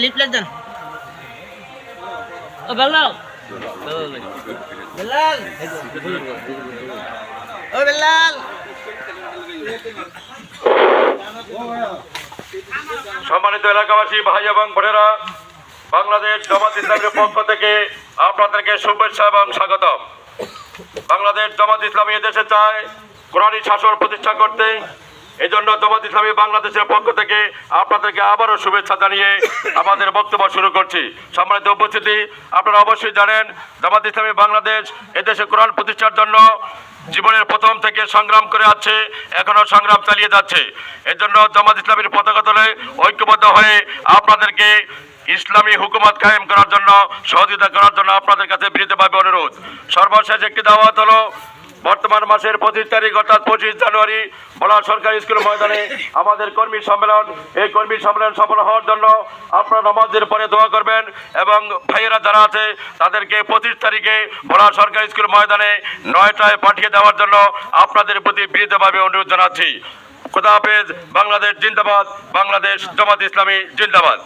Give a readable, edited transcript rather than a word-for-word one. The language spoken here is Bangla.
লিফলেট দেন। ও বেলাল, বেলাল, ও বেলাল। সম্মানিত এলাকাবাসী ভাই এবং বোনেরা, বাংলাদেশ জামাত ইসলামের পক্ষ থেকে আপনাদেরকে শুভেচ্ছা এবং স্বাগতম। বাংলাদেশ জামাত ইসলামী এদেশে চায় কোরআনী শাসন প্রতিষ্ঠা করতে। এই জন্য জামাত ইসলামী বাংলাদেশের পক্ষ থেকে আপনাদেরকে আবারও শুভেচ্ছা জানিয়ে আমাদের বক্তব্য শুরু করছি। সম্মানিত উপস্থিতি, আপনারা অবশ্যই জানেন জামাত ইসলামী বাংলাদেশ এদেশে কোরআন প্রতিষ্ঠার জন্য জীবনের প্রথম থেকে সংগ্রাম করে আছে, এখনো সংগ্রাম চালিয়ে যাচ্ছে। এর জন্য জামাত ইসলামীর পতাকা তলে ঐক্যবদ্ধ হয়ে আপনাদেরকে ইসলামী হুকুমত কায়েম করার জন্য সহযোগিতা করার জন্য আপনাদের কাছে বিনীতভাবে অনুরোধ। সর্বশেষ একটি দাওয়াত হলো বর্তমান মাসের 25 তারিখ অর্থাৎ 25 জানুয়ারি বলা সরকারি স্কুল ময়দানে আমাদের কর্মী সম্মেলন। এই কর্মী সম্মেলন সফল হওয়ার জন্য আপনারা নামাজের পরে দোয়া করবেন এবং ভাইয়েরা যারা আছে তাদেরকে 25 তারিখে বলা সরকারি স্কুল ময়দানে 9টায় পাঠিয়ে দেওয়ার জন্য আপনাদের প্রতি বিনীতভাবে অনুরোধ জানাচ্ছি। খোদা হাফেজ। বাংলাদেশ জিন্দাবাদ। বাংলাদেশ জামাত ইসলামী জিন্দাবাদ।